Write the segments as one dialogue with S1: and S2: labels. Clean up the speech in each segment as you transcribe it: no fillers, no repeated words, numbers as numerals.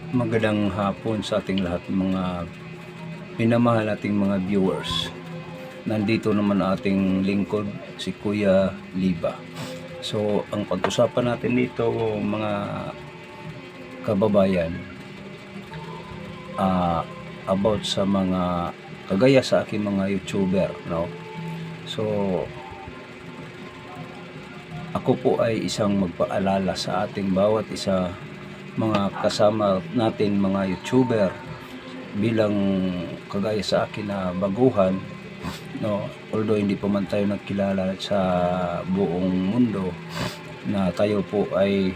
S1: Magandang hapon sa ating lahat mga minamahal nating mga viewers. Nandito naman ating lingkod, si Kuya Liba. So, ang pag-usapan natin dito mga kababayan, about sa mga kagaya sa aking mga YouTuber, no? So, ako po ay isang magpaalala sa ating bawat isa mga kasama natin mga YouTuber bilang kagaya sa akin na baguhan, no, although hindi pa man tayo nagkilala sa buong mundo na tayo po ay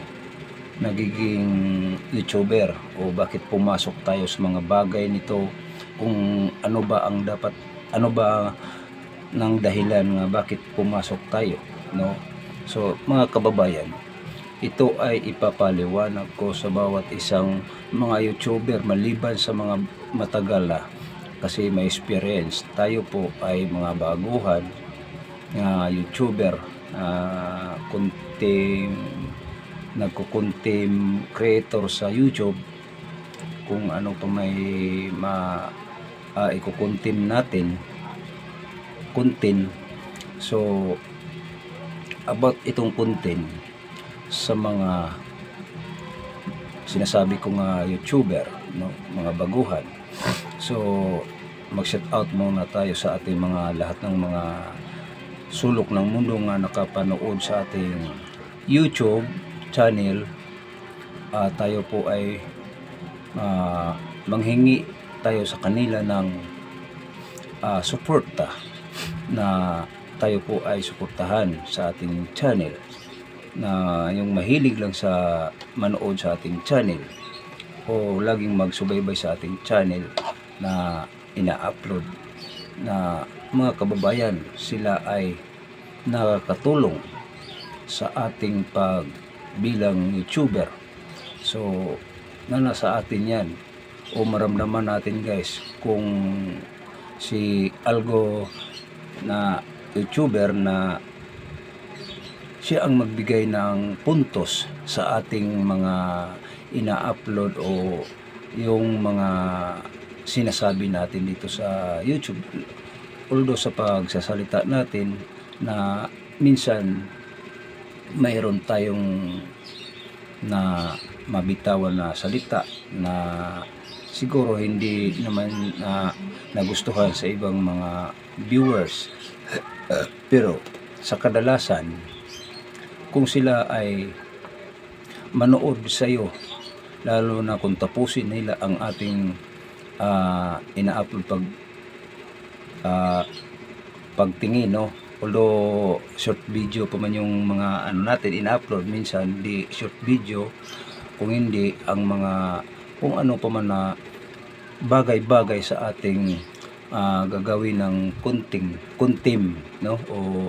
S1: nagiging YouTuber o bakit pumasok tayo sa mga bagay nito, kung ano ba ang dapat, ano ba ng dahilan nga bakit pumasok tayo, no. So mga kababayan, ito ay ipapaliwanag ko sa bawat isang mga YouTuber maliban sa mga matagal na, kasi may experience. Tayo po ay mga baguhan na YouTuber, nagko-content creator sa YouTube, kung ano pa may iko-content natin content. So about itong content sa mga sinasabi ko nga YouTuber, no, mga baguhan. So mag-shout out muna tayo sa ating mga lahat ng mga sulok ng mundo nga nakapanood sa ating YouTube channel. Tayo po ay manghingi tayo sa kanila ng suporta, na tayo po ay suportahan sa ating channel, na yung mahilig lang sa manood sa ating channel o laging magsubaybay sa ating channel na ina-upload na mga kababayan, sila ay nakakatulong sa ating bilang YouTuber. So nasa atin yan, o maramdaman natin guys, kung si Algo na YouTuber na siya ang magbigay ng puntos sa ating mga ina-upload o yung mga sinasabi natin dito sa YouTube. Although sa pagsasalita natin na minsan mayroon tayong na mabitawan na salita na siguro hindi naman nagustuhan sa ibang mga viewers, pero sa kadalasan kung sila ay manood sa iyo, lalo na kung tapusin nila ang ating ina-upload pagtingin, no, although short video pa man yung mga natin ina-upload, minsan di short video, kung hindi ang mga kung ano pa man na bagay-bagay sa ating gagawin ng kuntim, no, o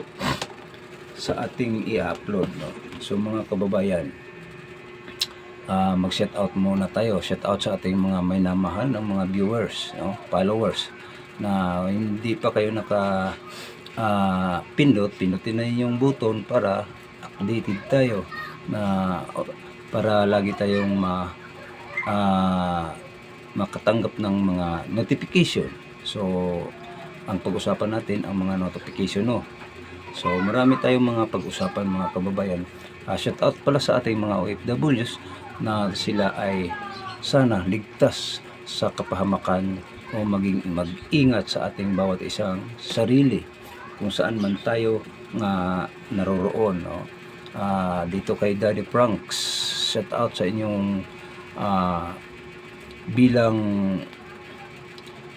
S1: sa ating i-upload, no. So mga kababayan, mag-shout out muna tayo. Shout out sa ating mga may namahal ng mga viewers, no, followers, na hindi pa kayo naka pindutin na yung button para updated tayo, na para lagi tayong makatanggap ng mga notification. So ang pag-usapan natin ang mga notification, no. So marami tayong mga pag-usapan mga kababayan. Shout out pala sa ating mga OFWs na sila ay sana ligtas sa kapahamakan o maging mag-ingat sa ating bawat isang sarili kung saan man tayo nga naroroon, no. Dito kay Daddy Franks, shout out sa inyong bilang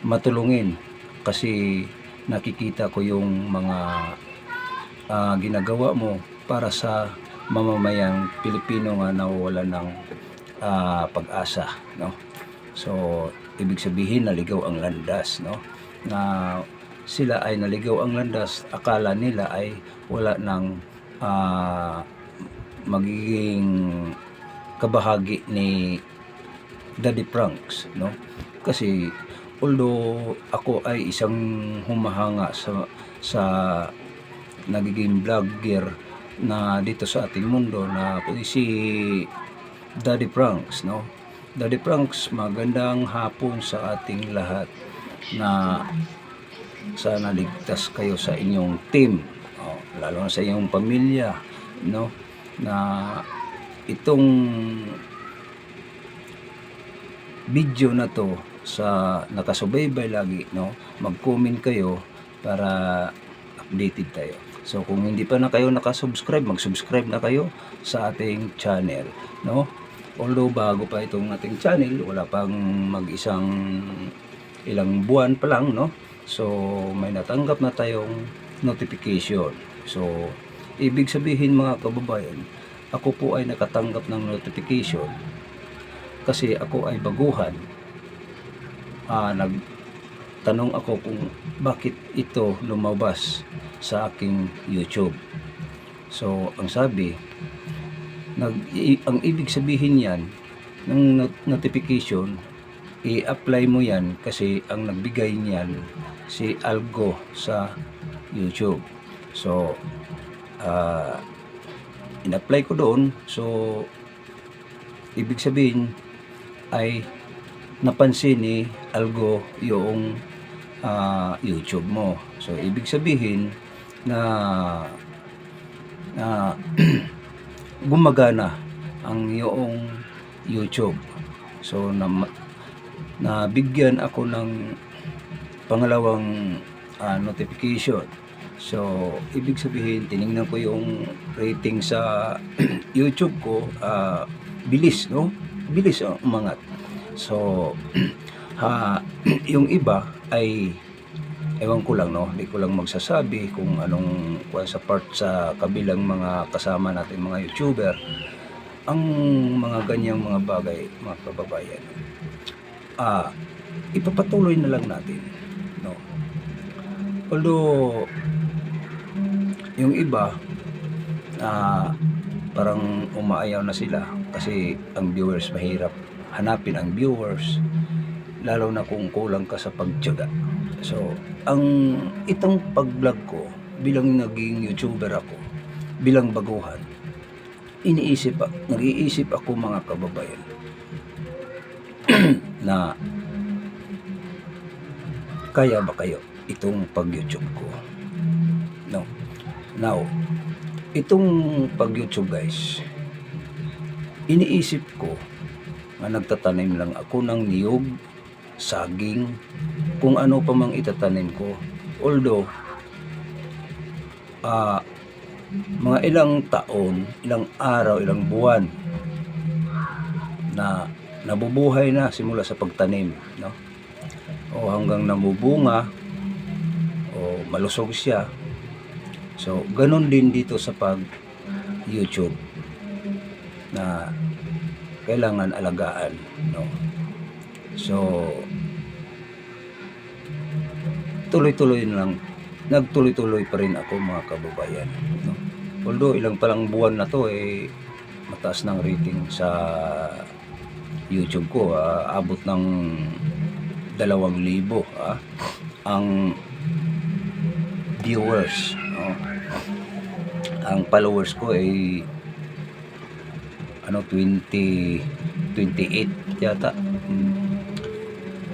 S1: matulungin, kasi nakikita ko yung mga ginagawa mo para sa mamamayang Pilipino nga nawawalan ng pag-asa, no. So ibig sabihin naligaw ang landas, no, na sila ay naligaw ang landas, akala nila ay wala ng magiging kabahagi ni Daddy Franks, no. Kasi although ako ay isang humahanga sa nagiging vlogger na dito sa ating mundo, na si Daddy Franks, no, Daddy Franks, magandang hapon sa ating lahat, na sana ligtas kayo sa inyong team, lalo na sa inyong pamilya, no? Na itong video na to, sa nakasubaybay lagi, no? Mag-comment kayo para updated tayo. So kung hindi pa na kayo nakasubscribe, mag-subscribe na kayo sa ating channel, no? Although bago pa itong ating channel, wala pang mag-isang ilang buwan pa lang, no? So may natanggap na tayong notification. So ibig sabihin, mga kababayan, ako po ay nakatanggap ng notification kasi ako ay baguhan. Nagtanong ako kung bakit ito lumabas sa aking YouTube. So ang sabi, ang ibig sabihin yan ng notification, i-apply mo yan kasi ang nagbigay niyan si Algo sa YouTube. So in-apply ko doon. So ibig sabihin ay napansin ni Algo yung YouTube mo. So ibig sabihin na gumagana ang iyong YouTube. So nabigyan ako ng pangalawang notification. So ibig sabihin, tiningnan ko yung rating sa YouTube ko, bilis, no? Bilis umangat. So yung iba ay ewan ko lang, no? Hindi ko lang magsasabi kung anong sa part sa kabilang mga kasama natin mga YouTuber. Ang mga ganyang mga bagay, mga kababayan, ipapatuloy na lang natin, no? Although yung iba parang umaayaw na sila kasi ang viewers, mahirap hanapin ang viewers, lalo na kung kulang ka sa pagtiyaga. So itong pag-vlog ko, bilang naging YouTuber ako, bilang baguhan, nag-iisip ako, mga kababayan, na kaya ba kayo itong pag-YouTube ko, no? Now, itong pag-YouTube, guys, iniisip ko na nagtatanim lang ako ng niyog, saging, kung ano pa mang itatanim ko. Although mga ilang taon, ilang araw, ilang buwan na nabubuhay na simula sa pagtanim, no? O hanggang namubunga o malusog siya. So ganun din dito sa pag YouTube, na kailangan alagaan, no? So tuloy-tuloy na lang, nagtuloy-tuloy pa rin ako, mga kababayan, no? Although ilang palang buwan na to, mataas ng rating sa YouTube ko, abot ng 2,000 ang viewers, no? Ang followers ko ay 28 yata.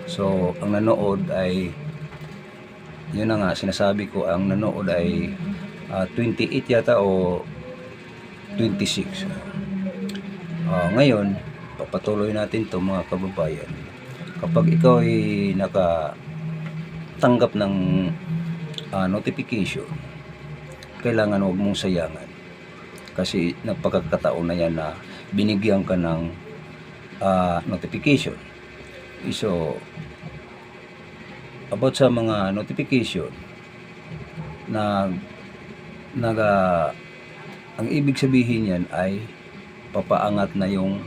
S1: So ang nanood ay, yun na nga sinasabi ko, ang nanood ay 28 yata o 26. Ngayon papatuloy natin to, mga kababayan. Kapag ikaw ay nakatanggap ng notification, kailangan huwag mong sayangan, kasi napagkakataon na yan na binigyan ka ng notification. So about sa mga notification na ang ibig sabihin yan ay papaangat na yung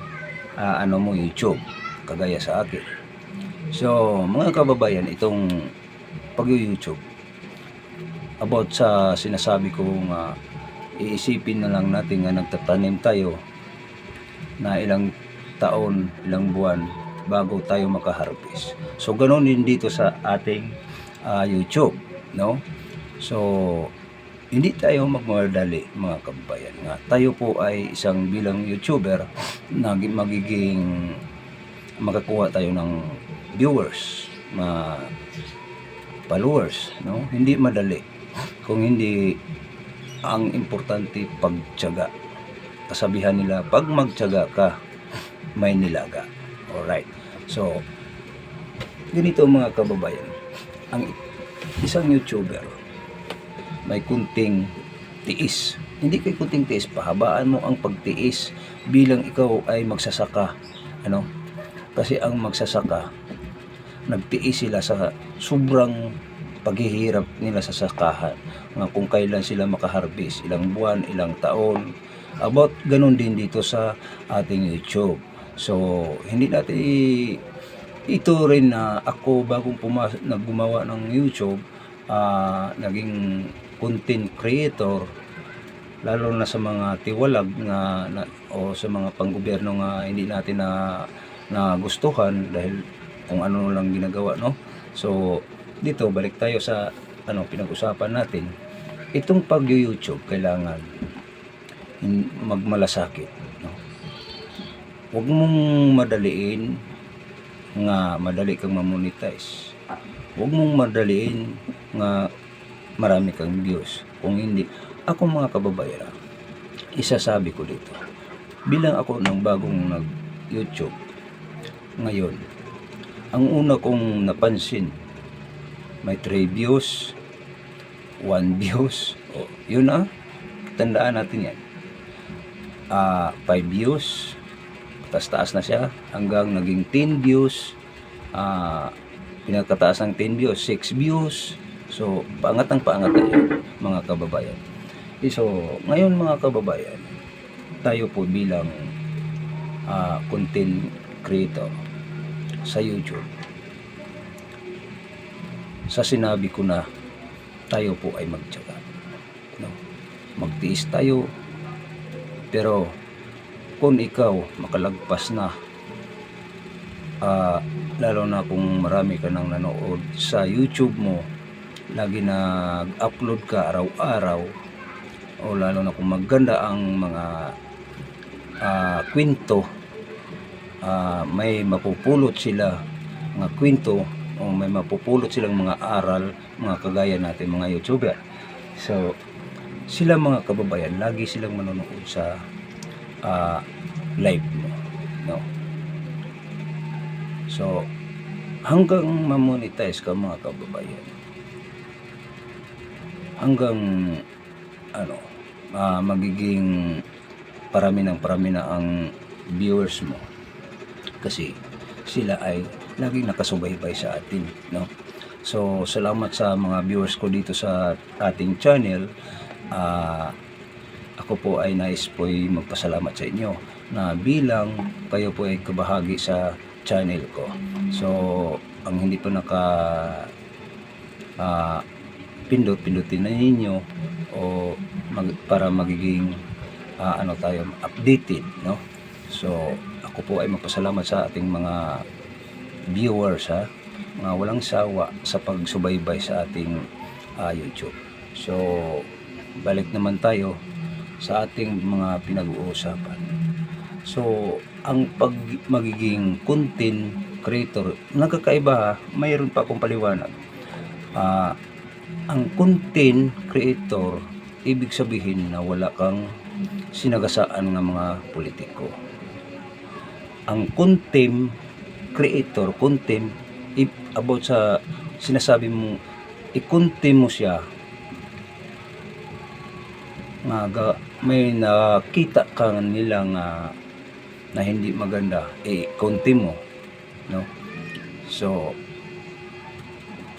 S1: mo, YouTube, kagaya sa akin. So mga kababayan, itong pag-YouTube, about sa sinasabi ko nga, iisipin na lang natin nga nagtatanim tayo na ilang taon, ilang buwan bago tayo makaharvest. So ganoon din dito sa ating YouTube, no? So hindi tayo magmadali, mga kababayan, nga tayo po ay isang bilang YouTuber na magiging makakuha tayo ng viewers, followers, no? Hindi madali. Kung hindi, ang importante pagtiyaga. Kasabihan nila, pag magtiyaga ka, may nilaga. Alright. So, ganito mga kababayan, ang isang YouTuber may kunting tiis. Hindi kay kunting tiis, pahabaan mo ang pagtiis bilang ikaw ay magsasaka. Ano? Kasi ang magsasaka, nagtiis sila sa sobrang paghihirap nila sa sakahan, nga kung kailan sila makaharvest, ilang buwan, ilang taon. About ganun din dito sa ating YouTube. So, hindi natin ito rin na ako bagong naggumawa ng YouTube, naging content creator, lalo na sa mga tiwalag o sa mga panggobyerno nga hindi natin na gustuhan dahil kung ano lang ginagawa, no? So, dito balik tayo sa pinag-usapan natin. Itong pag-YouTube kailangan magmalasakit, no? Huwag mong madaliin nga madali kang ma-monetize. Huwag mong madaliin nga marami kang views. Kung hindi, ako mga kababayan, isasabi ko dito, bilang ako ng bagong nag-YouTube ngayon, ang una kong napansin, may 3 views, 1 views, yun tandaan natin yan. 5 views, taas na siya, hanggang naging 10 views, pinakataas ng 10 views, 6 views. So, paangat na yun, mga kababayan. So, ngayon mga kababayan, tayo po bilang content creator sa YouTube, sa sinabi ko na tayo po ay magtiyaga, no? Magtiis tayo, pero kung ikaw makalagpas na, lalo na kung marami ka nang nanood sa YouTube mo, lagi nag-upload ka araw-araw, o lalo na kung maganda ang mga kwento, may mapupulot sila mga kwento, o may mapupulot silang mga aral, mga kagaya natin mga YouTuber. So, sila mga kababayan, lagi silang manonood sa live mo, no? So, hanggang ma-monetize ka mga kababayan, hanggang magiging parami na ang viewers mo, kasi sila ay laging nakasubaybay sa atin, no? So, salamat sa mga viewers ko dito sa ating channel. Ako po ay nais po magpasalamat sa inyo na bilang kayo po ay kabahagi sa channel ko. So, ang hindi pa pindutin na ninyo para magiging tayo updated, no? So, ako po ay magpasalamat sa ating mga viewers, mga walang sawa sa pagsubaybay sa ating YouTube. So, balik naman tayo sa ating mga pinag-uusapan. So, ang magiging content creator, nagkakaiba, mayroon pa akong paliwanag. Ang content creator, ibig sabihin na wala kang sinagasaan ng mga politiko. Ang content creator, about sa sinasabi mo, i-content mo siya nga may nakita ka nila na hindi maganda, i-content mo, no? So,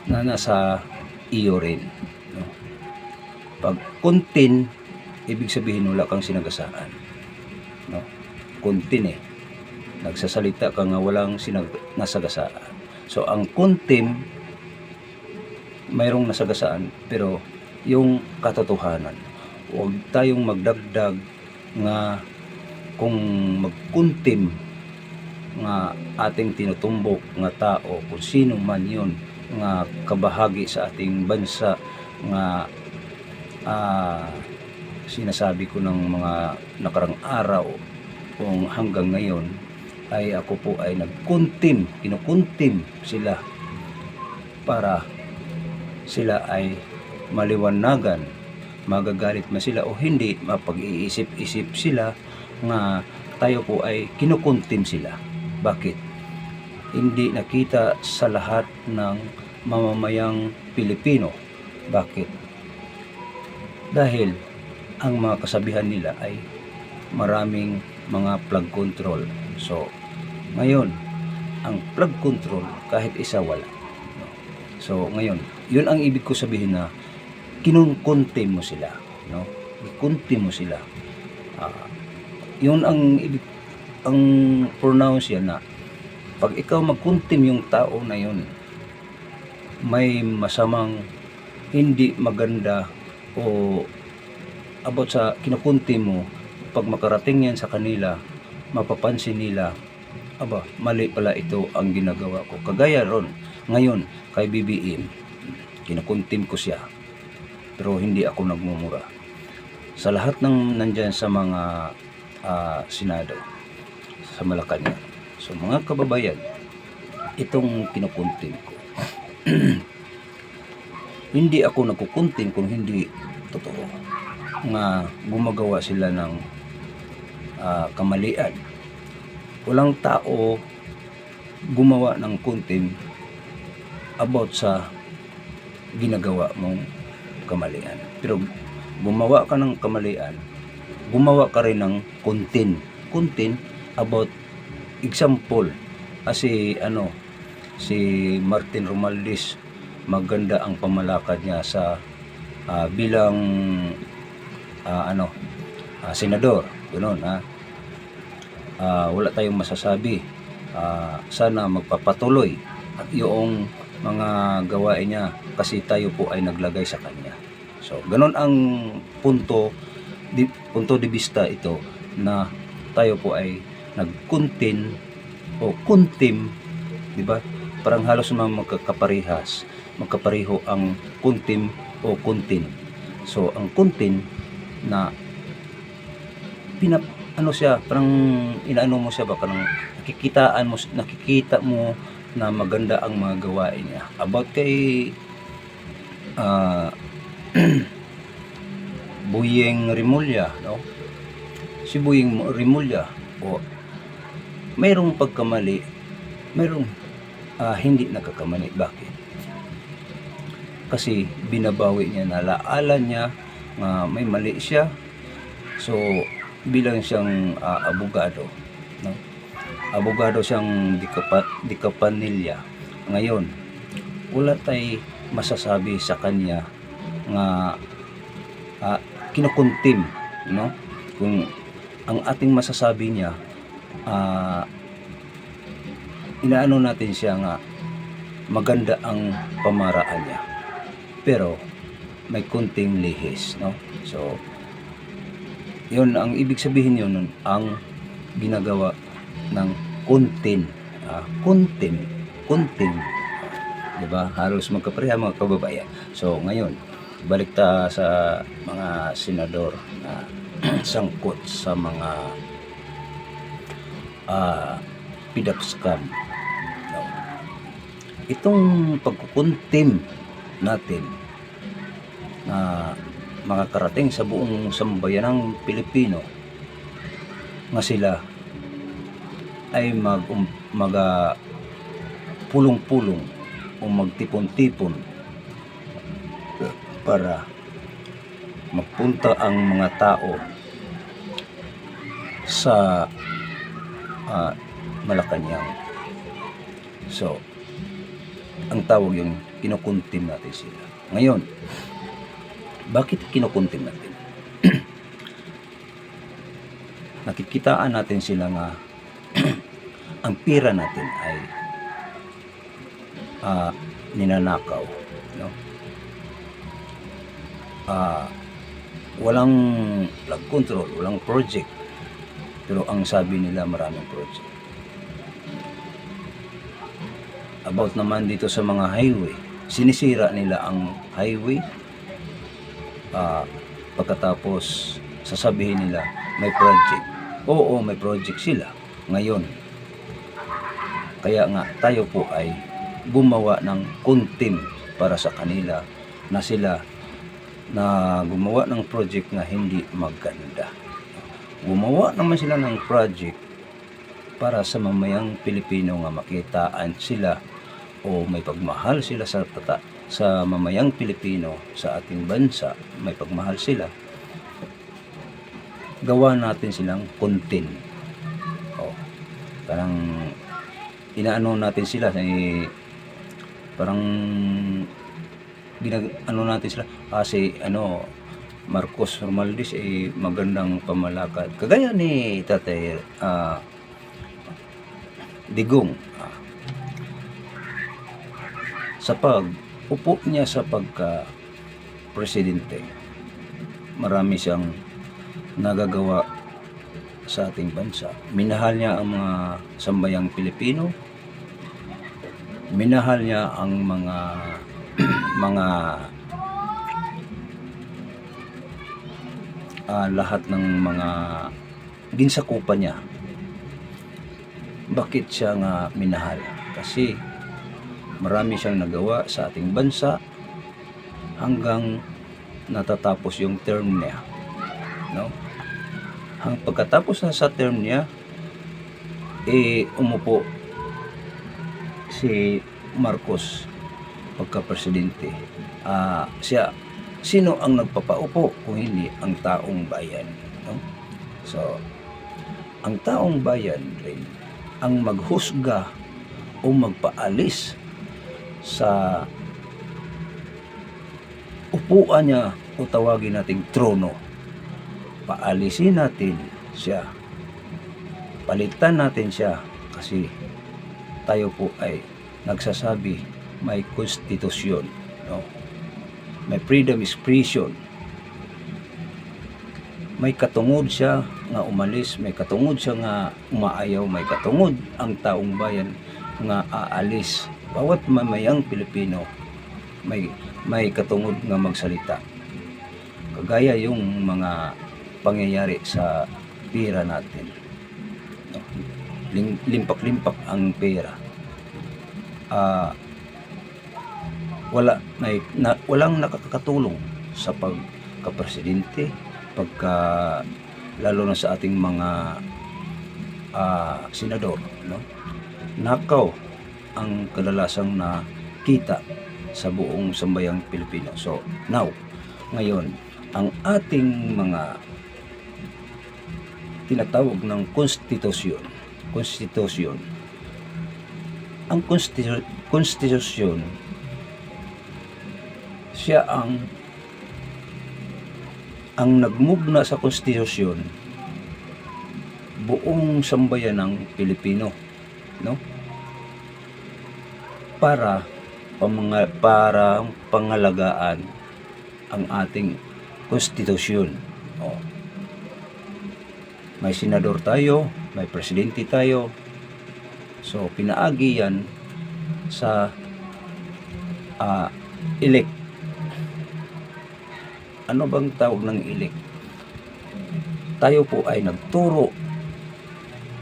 S1: nasa iyo rin, no? Pag content, ibig sabihin wala kang sinagasaan, no? Content nagsasalita ka nga walang nasagasaan. So, ang content, mayroong nasagasaan, pero yung katotohanan, huwag tayong magdagdag nga kung mag-content nga ating tinutumbok nga tao, kung sino man yun nga kabahagi sa ating bansa, nga sinasabi ko ng mga nakarang araw kung hanggang ngayon, ay ako po ay kinukuntim sila para sila ay maliwanagan, magagalit man sila o hindi, mapag-iisip-isip sila nga tayo po ay kinukuntim sila. Bakit? Hindi nakita sa lahat ng mamamayang Pilipino. Bakit? Dahil ang mga kasabihan nila ay maraming mga plug control. So, ngayon, ang plug control kahit isa wala. So, ngayon, yun ang ibig ko sabihin na kinukuntim mo sila. No? Kuntim mo sila. Yun ang ibig, ang pronounce yan na pag ikaw magkuntim yung tao na yun, may masamang hindi maganda o about sa kinukuntim mo, pag makarating yan sa kanila, mapapansin nila, aba, mali pala ito ang ginagawa ko. Kagaya ron, ngayon, kay BBM, kinukuntim ko siya, pero hindi ako nagmumura. Sa lahat ng nandyan sa mga Senado, sa Malacanang. So mga kababayan, itong kinukuntim ko, hindi ako nagkukuntim kung hindi totoo nga gumagawa sila ng kamalian. Walang tao gumawa ng kuntim about sa ginagawa mong kamalian. Pero gumawa ka ng kamalian, gumawa ka rin ng kuntin about example. Kasi si Martin Romualdez, maganda ang pamalakad niya sa bilang senador, ganoon wala tayong masasabi. Sana magpapatuloy at yung mga gawain niya kasi tayo po ay naglagay sa kanya. So ganoon ang punto de vista ito na tayo po ay nagkuntin o kuntim, di ba? Parang halos naman magkapareho ang kuntim o kuntin. So ang kuntin na parang inaano mo siya ba, parang nakikita mo na maganda ang mga gawain niya. About kay Boyeng Rimulya, no? Si Boyeng Rimulya, mayroong pagkamali, mayroong hindi nagkakamali. Bakit? Kasi binabawi niya, nalaala niya na may mali siya. So bilang siyang abogado, no? Abogado siyang dikapanilya. Ngayon, wala tayong masasabi sa kanya nga kinukuntim, no? Kung ang ating masasabi niya, inaano natin siya nga maganda ang pamaraan niya, pero may kunting lihis, no? So yun ang ibig sabihin yun, ang ginagawa ng kuntin, diba? Halos magkapareha mga kababayan. So ngayon, balik ta sa mga senador na sangkot sa mga PDAP scam. No. Itong pagkukuntim natin na makakarating sa buong sambayanang Pilipino nga sila ay pulong-pulong o magtipon-tipon para magpunta ang mga tao sa Malacanang. So ang tawag yung kinukuntim natin sila. Ngayon, bakit kinukuntim natin? Nakikitaan natin sila nga ang pira natin ay ninanakaw, no? Walang plug control, walang project, pero ang sabi nila maraming project. About naman dito sa mga highway, sinisira nila ang highway, pagkatapos sasabihin nila may project. Oo, may project sila. Ngayon, Kaya nga tayo po ay gumawa ng content para sa kanila na sila na gumawa ng project na hindi maganda. Gumawa naman sila ng project para sa mamayang Pilipino nga makitaan sila o may pagmahal sila sa mamayang Pilipino sa ating bansa, may pagmahal sila. Gawa natin silang content. Parang inaano natin sila parang ano natin sila kasi Marcos Romualdez magandang pamalakad kagaya ni Tatay Digong sa pag-upo niya sa pagka presidente. Marami siyang nagagawa sa ating bansa. Minahal niya ang mga sambayang Pilipino. Minahal niya ang mga lahat ng mga ginsakupan niya. Bakit siya nga minahal? Kasi marami siyang nagawa sa ating bansa hanggang natatapos yung term niya. Pagkatapos na sa term niya, umupo si Marcos pagka-presidente. Sino ang nagpapaupo kung hindi ang taong bayan? So, ang taong bayan rin ang maghusga o magpaalis sa upuan niya o tawagin nating trono. Paalisin natin siya. Palitan natin siya kasi tayo po ay nagsasabi may konstitusyon, may freedom expression. May katungod siya nga umalis, may katungod siya nga umaayaw, may katungod ang taong bayan nga aalis. Bawat mamayang Pilipino may katungod nga magsalita. Kagaya yung mga pangyayari sa pera natin. Limpak-limpak ang pera. Walang nakakatulong sa pagka-presidente, lalo na sa ating mga senador, nakaw ang kadalasang nakita sa buong sambayang Pilipino. So ngayon ang ating mga tinatawag ng konstitusyon, ang konstitusyon siya ang nagmugna sa konstitusyon buong sambayan ng Pilipino, para pangalagaan ang ating konstitusyon. May senador tayo, may presidente tayo. So pinaagi yan sa elect. Ano bang tawag ng elect? Tayo po ay nagturo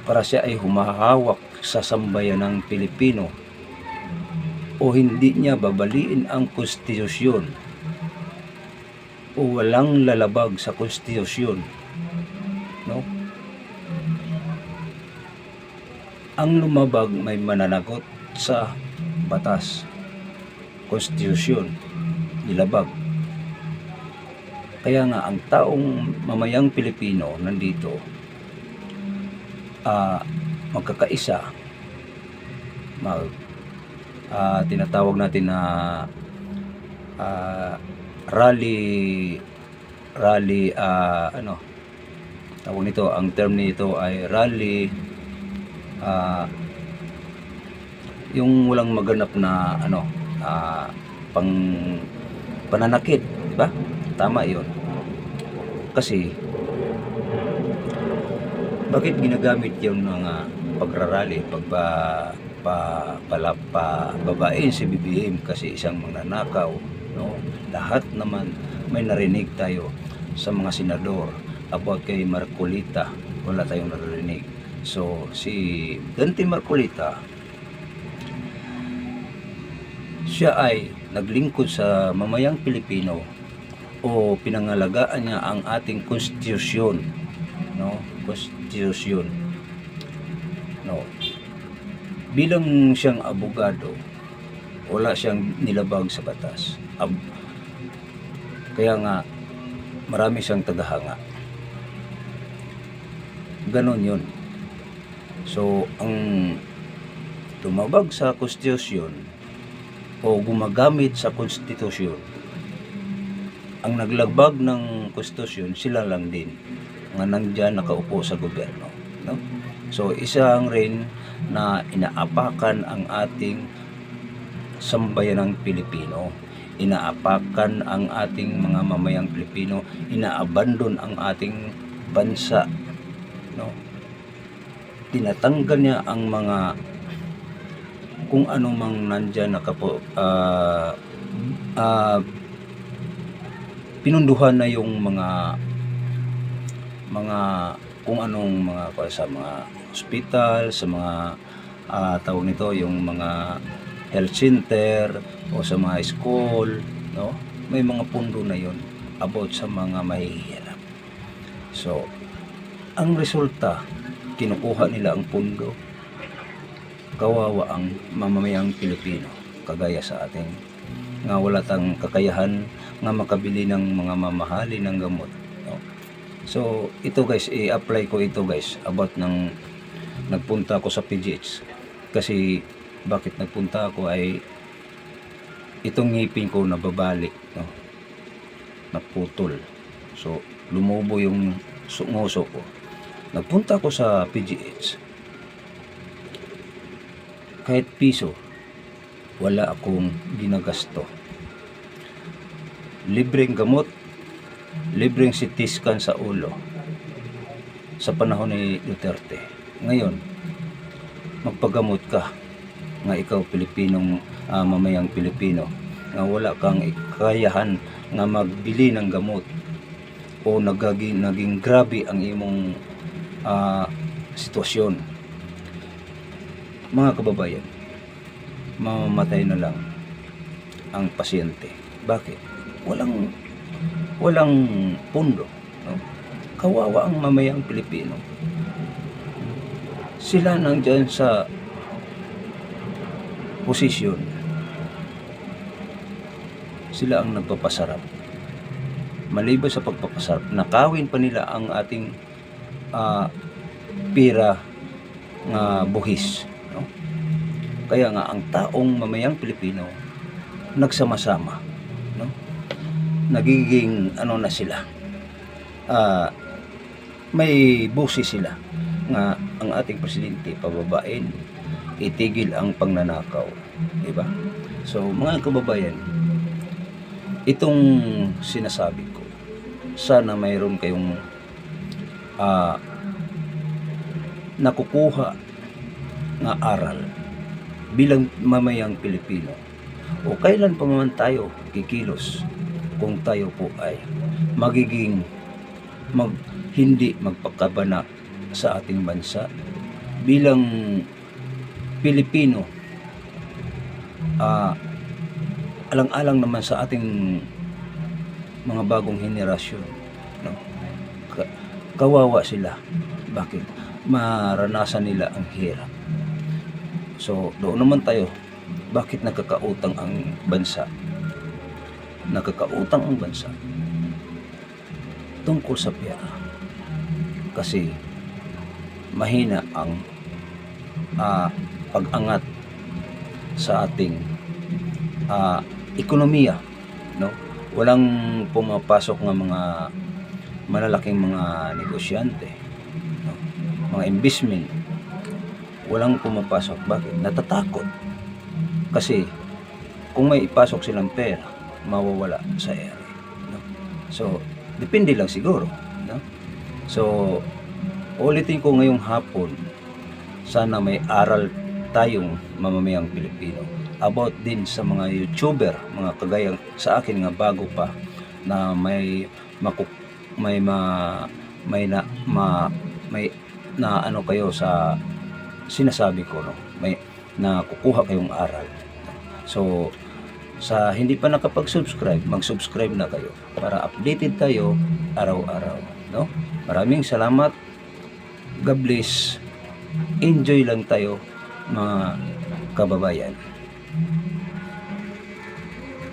S1: para siya ay humahawak sa sambayan ng Pilipino o hindi niya babaliin ang konstitusyon o walang lalabag sa konstitusyon. Ang lumabag may mananagot sa batas, konstitusyon, nilabag. Kaya nga ang taong mamayang Pilipino nandito magkakaisa, tinatawag natin na rally tawag nito, ang term nito ay rally, yung walang maganap na pananakit, di ba? Tama 'yon. Kasi bakit ginagamit yung mga pagrarally, babain si BBM kasi isang magnanakaw, Lahat naman may narinig tayo sa mga senador about kay Marcolita, wala tayong narinig. So si Dante Marcolita siya ay naglingkod sa mamayang Pilipino o pinangalagaan niya ang ating konstitusyon, no? Konstitusyon, no? Bilang siyang abogado, wala siyang nilabag sa batas. Kaya nga marami siyang tagahanga. Ganon yun. So, ang tumabag sa konstitusyon o gumagamit sa konstitusyon, ang naglagbag ng konstitusyon, sila lang din nga nandyan nakaupo sa gobyerno, no? So, isang rin na inaapakan ang ating sambayanang Pilipino, inaapakan ang ating mga mamayang Pilipino, inaabandon ang ating bansa, no? Tinatanggal niya ang mga kung anong mang nandyan pinunduhan na yung mga kung anong mga sa mga hospital, sa mga tawag nito, yung mga health center o sa mga school, no? May mga pundo na yon about sa mga mahihirap. So, ang resulta, kinukuha nila ang pundo, kawawa ang mamamayang Pilipino, kagaya sa ating nga wala tang kakayahan nga makabili ng mga mamahali ng gamot, no? So, ito guys, i-apply ko ito guys about ng nagpunta ako sa PGH. Kasi bakit nagpunta ako ay itong ngipin ko nababalik, no? Naputol. So, lumubo yung nguso ko. Nagpunta ako sa PGH. Kahit piso, wala akong ginagasto. Libreng gamot, libreng CT scan sa ulo sa panahon ni Duterte. Ngayon, magpagamot ka nga ikaw Pilipinong mamayang Pilipino nga wala kang kakayahan nga magbili ng gamot o naging grabe ang imong sitwasyon. Mga kababayan, mamamatay na lang ang pasyente. Bakit? Walang pundo, no? Kawawa ang mamayang Pilipino. Sila nandyan sa posisyon. Sila ang nagpapasarap. Maliban sa pagpapasarap, nakawin pa nila ang ating pira nga buhis, no? Kaya nga ang taong mamayang Pilipino nagsama-sama, no? Nagiging na sila, may busi sila nga ang ating presidente pababain, itigil ang pagnanakaw, di ba? So mga kababayan, itong sinasabi ko, sana mayroon kayong nakukuha nga aral bilang mamayang Pilipino, o kailan pa man tayo kikilos kung tayo po ay magiging hindi magpakabana sa ating bansa bilang Pilipino. Alang-alang naman sa ating mga bagong henerasyon, no? Kawawa sila. Bakit? Maranasan nila ang hirap. So doon naman tayo, bakit nakakautang ang bansa? Nakakautang ang bansa tungkol sa pera, kasi mahina ang pag-angat sa ating ekonomiya, no? Walang pumapasok ng mga malalaking mga negosyante, no? Mga investment, walang pumapasok. Bakit? Natatakot kasi kung may ipasok silang pera, mawawala sa ere, no? So depende lang siguro, no? So ulitin ko ngayong hapon, sana may aral tayong mamamayang Pilipino about din sa mga YouTuber, mga kagayang sa akin nga bago pa, na may ano kayo sa sinasabi ko, no? May nakukuha kayong aral. So Sa hindi pa nakapag-subscribe, mag-subscribe na kayo para updated tayo araw-araw, no? Maraming salamat. God bless. Enjoy lang tayo mga kababayan.